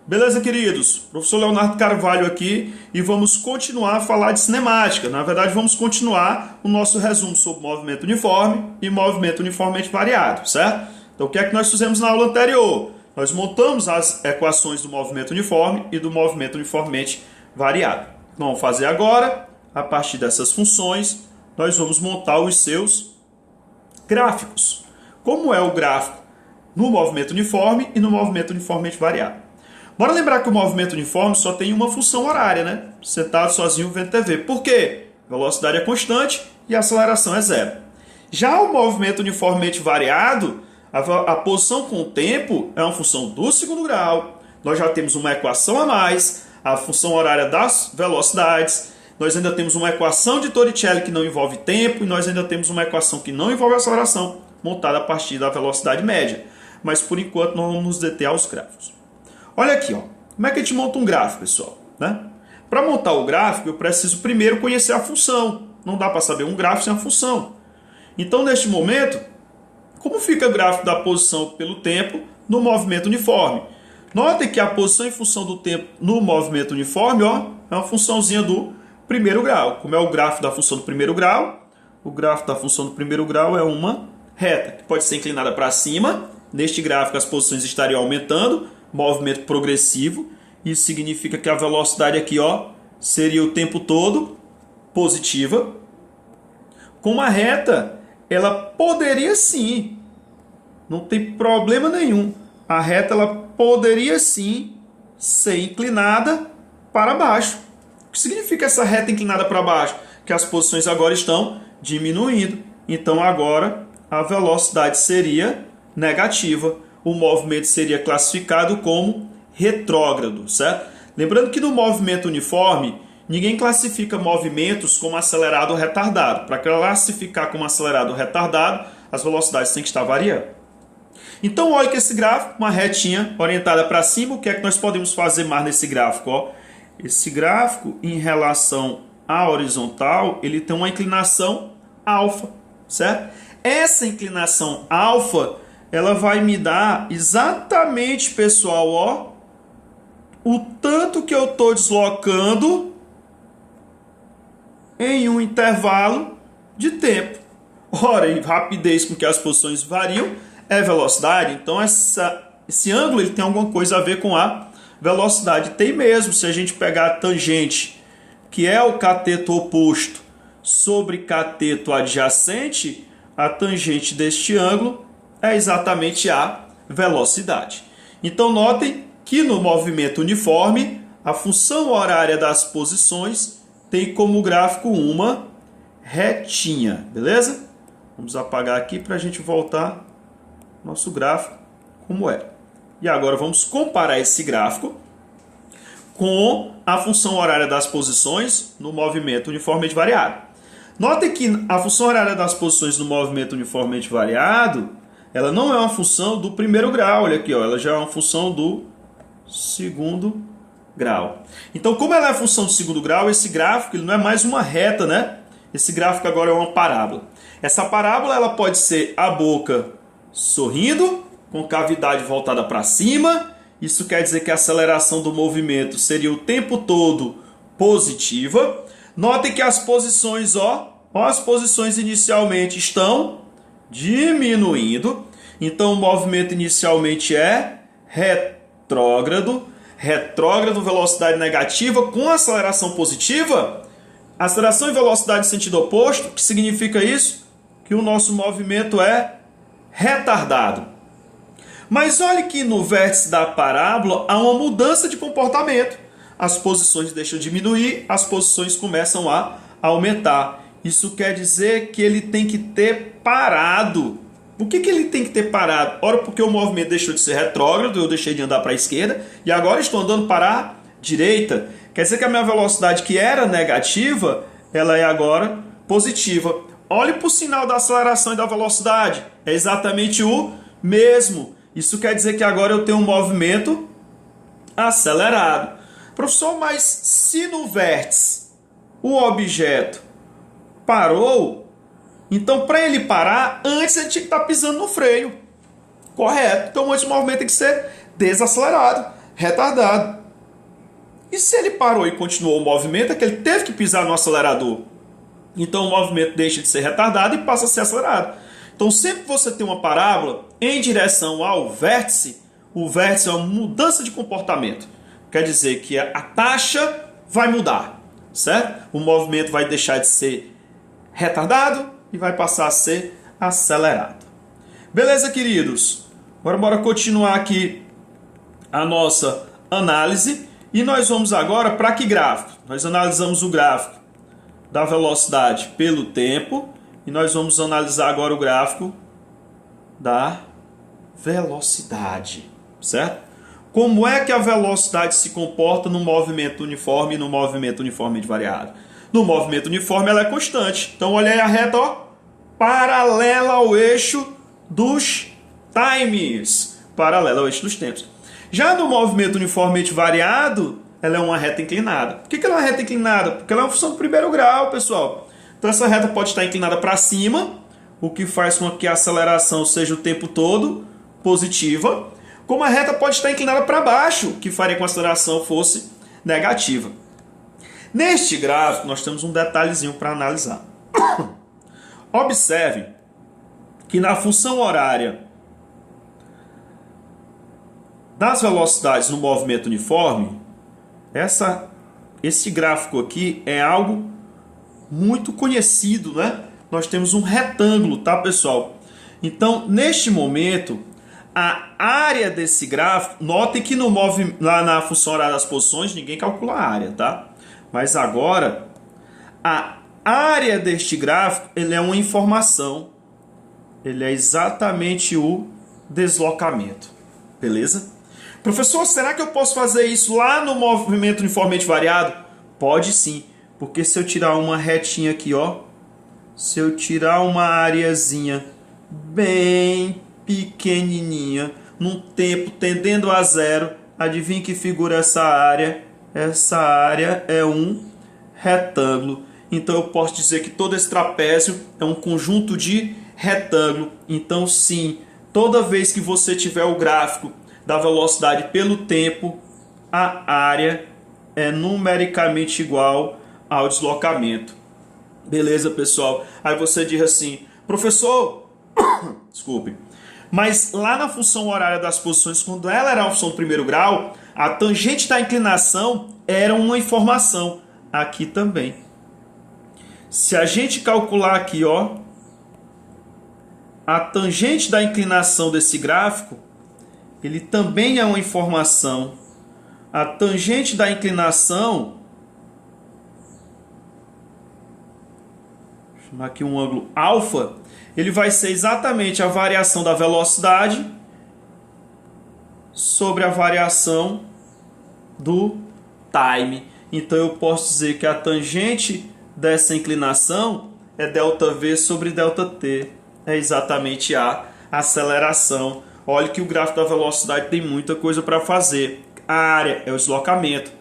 Beleza, queridos? Professor Leonardo Carvalho aqui e vamos continuar a falar de cinemática. Na verdade, vamos continuar o nosso resumo sobre movimento uniforme e movimento uniformemente variado, certo? Então, o que é que nós fizemos na aula anterior? Nós montamos as equações do movimento uniforme e do movimento uniformemente variado. Vamos fazer agora, a partir dessas funções, nós vamos montar os seus gráficos. Como é o gráfico no movimento uniforme e no movimento uniformemente variado? Bora lembrar que o movimento uniforme só tem uma função horária, né? Sentado sozinho vendo TV. Por quê? Velocidade é constante e a aceleração é zero. Já o movimento uniformemente variado, a posição com o tempo é uma função do segundo grau. Nós já temos uma equação a mais, a função horária das velocidades. Nós ainda temos uma equação de Torricelli que não envolve tempo e nós ainda temos uma equação que não envolve aceleração, montada a partir da velocidade média. Mas por enquanto nós vamos nos deter aos gráficos. Olha aqui, ó. Como é que a gente monta um gráfico, pessoal? Né? Para montar o gráfico, eu preciso primeiro conhecer a função. Não dá para saber um gráfico sem a função. Então, neste momento, como fica o gráfico da posição pelo tempo no movimento uniforme? Notem que a posição em função do tempo no movimento uniforme, ó, é uma funçãozinha do primeiro grau. Como é o gráfico da função do primeiro grau? O gráfico da função do primeiro grau é uma reta, que pode ser inclinada para cima. Neste gráfico, as posições estariam aumentando. Movimento progressivo, isso significa que a velocidade aqui, ó, seria o tempo todo positiva. Com uma reta, ela poderia sim, não tem problema nenhum, a reta ela poderia sim ser inclinada para baixo. O que significa essa reta inclinada para baixo? Que as posições agora estão diminuindo, então agora a velocidade seria negativa. O movimento seria classificado como retrógrado, certo? Lembrando que no movimento uniforme, ninguém classifica movimentos como acelerado ou retardado. Para classificar como acelerado ou retardado, as velocidades têm que estar variando. Então, olha que esse gráfico, uma retinha orientada para cima, o que é que nós podemos fazer mais nesse gráfico? Ó? Esse gráfico, em relação à horizontal, ele tem uma inclinação alfa, certo? Essa inclinação alfa, ela vai me dar exatamente, pessoal, ó, o tanto que eu estou deslocando em um intervalo de tempo. Ora, e rapidez com que as posições variam é velocidade. Então, esse ângulo ele tem alguma coisa a ver com a velocidade. Tem mesmo, se a gente pegar a tangente, que é o cateto oposto, sobre cateto adjacente, a tangente deste ângulo é exatamente a velocidade. Então, notem que no movimento uniforme, a função horária das posições tem como gráfico uma retinha, beleza? Vamos apagar aqui para a gente voltar nosso gráfico como era. E agora vamos comparar esse gráfico com a função horária das posições no movimento uniformemente variado. Notem que a função horária das posições no movimento uniformemente variado, ela não é uma função do primeiro grau, olha aqui, ó, ela já é uma função do segundo grau. Então, como ela é função do segundo grau, esse gráfico ele não é mais uma reta, né? Esse gráfico agora é uma parábola. Essa parábola ela pode ser a boca sorrindo, com cavidade voltada para cima. Isso quer dizer que a aceleração do movimento seria o tempo todo positiva. Notem que as posições, as posições inicialmente estão diminuindo. Então, o movimento inicialmente é retrógrado. Retrógrado, velocidade negativa com aceleração positiva. Aceleração e velocidade em sentido oposto. O que significa isso? Que o nosso movimento é retardado. Mas olhe que no vértice da parábola há uma mudança de comportamento. As posições deixam de diminuir, as posições começam a aumentar. Isso quer dizer que ele tem que ter parado. Por que ele tem que ter parado? Ora, porque o movimento deixou de ser retrógrado, eu deixei de andar para a esquerda e agora estou andando para a direita. Quer dizer que a minha velocidade, que era negativa, ela é agora positiva. Olhe para o sinal da aceleração e da velocidade. É exatamente o mesmo. Isso quer dizer que agora eu tenho um movimento acelerado. Professor, mas se no vértice o objeto parou, então para ele parar, antes ele tinha que estar pisando no freio. Correto. Então antes o movimento tem que ser desacelerado. retardado. E se ele parou e continuou o movimento, é que ele teve que pisar no acelerador. Então o movimento deixa de ser retardado e passa a ser acelerado. Então sempre que você tem uma parábola em direção ao vértice, o vértice é uma mudança de comportamento. Quer dizer que a taxa vai mudar, certo? O movimento vai deixar de ser retardado e vai passar a ser acelerado. Beleza, queridos? Agora bora continuar aqui a nossa análise. E nós vamos agora para que gráfico? Nós analisamos o gráfico da velocidade pelo tempo e nós vamos analisar agora o gráfico da velocidade, certo? Como é que a velocidade se comporta no movimento uniforme e no movimento uniformemente variado? No movimento uniforme ela é constante. Então olha aí a reta, ó, paralela ao eixo dos times, paralela ao eixo dos tempos. Já no movimento uniformemente variado, ela é uma reta inclinada. Por que ela é uma reta inclinada? Porque ela é uma função do primeiro grau, pessoal. Então essa reta pode estar inclinada para cima, o que faz com que a aceleração seja o tempo todo positiva, como a reta pode estar inclinada para baixo, o que faria com que a aceleração fosse negativa. Neste gráfico, nós temos um detalhezinho para analisar. Observe que na função horária das velocidades no movimento uniforme, esse gráfico aqui é algo muito conhecido, né? Nós temos um retângulo, tá, pessoal? Então, neste momento, a área desse gráfico, notem que lá na função horária das posições, ninguém calcula a área, tá? Mas agora, a área deste gráfico, ele é uma informação. Ele é exatamente o deslocamento, beleza? Professor, será que eu posso fazer isso lá no movimento uniformemente variado? Pode sim, porque se eu tirar uma retinha aqui, ó, se eu tirar uma areazinha bem pequenininha, num tempo tendendo a zero, adivinha que figura essa área? Essa área é um retângulo. Então eu posso dizer que todo esse trapézio é um conjunto de retângulo. Então sim, toda vez que você tiver o gráfico da velocidade pelo tempo, a área é numericamente igual ao deslocamento. Beleza, pessoal? Aí você diz assim, professor, desculpe, mas lá na função horária das posições, quando ela era a função do primeiro grau, a tangente da inclinação era uma informação. Aqui também. Se a gente calcular aqui, ó, a tangente da inclinação desse gráfico, ele também é uma informação. A tangente da inclinação, vou chamar aqui um ângulo alfa, ele vai ser exatamente a variação da velocidade sobre a variação do time. Então eu posso dizer que a tangente dessa inclinação é ΔV sobre ΔT. É exatamente a aceleração. Olha que o gráfico da velocidade tem muita coisa para fazer. A área é o deslocamento,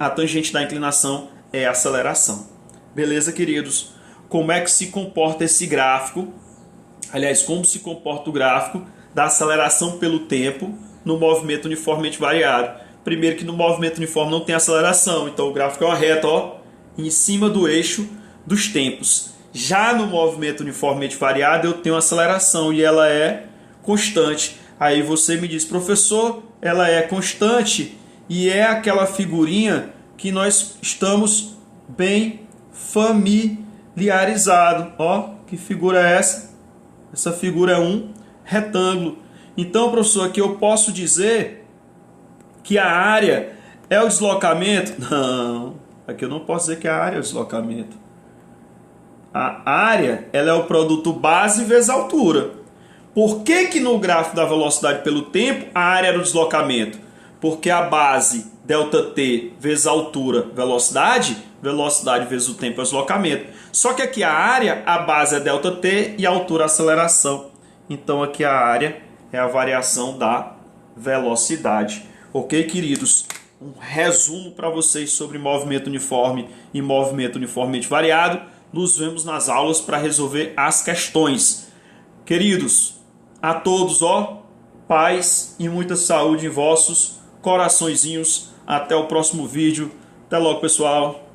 a tangente da inclinação é a aceleração. Beleza, queridos? Como é que se comporta esse gráfico? Aliás, como se comporta o gráfico da aceleração pelo tempo no movimento uniformemente variado? Primeiro que no movimento uniforme não tem aceleração, então o gráfico é uma reta, ó, em cima do eixo dos tempos. Já no movimento uniformemente variado eu tenho aceleração e ela é constante. Aí você me diz, professor, ela é constante e é aquela figurinha que nós estamos bem familiarizados. Ó, que figura é essa? Essa figura é um retângulo. Então, professor, aqui eu posso dizer que a área é o deslocamento? Não, aqui eu não posso dizer que a área é o deslocamento. A área, ela é o produto base vezes altura. Por que no gráfico da velocidade pelo tempo a área era o deslocamento? Porque a base ΔT vezes a altura, velocidade vezes o tempo é o deslocamento. Só que aqui a área, a base é ΔT e a altura é a aceleração. Então aqui a área é a variação da velocidade. Ok, queridos? Um resumo para vocês sobre movimento uniforme e movimento uniformemente variado. Nos vemos nas aulas para resolver as questões. Queridos, a todos, ó, paz e muita saúde em vossos coraçõezinhos. Até o próximo vídeo. Até logo, pessoal.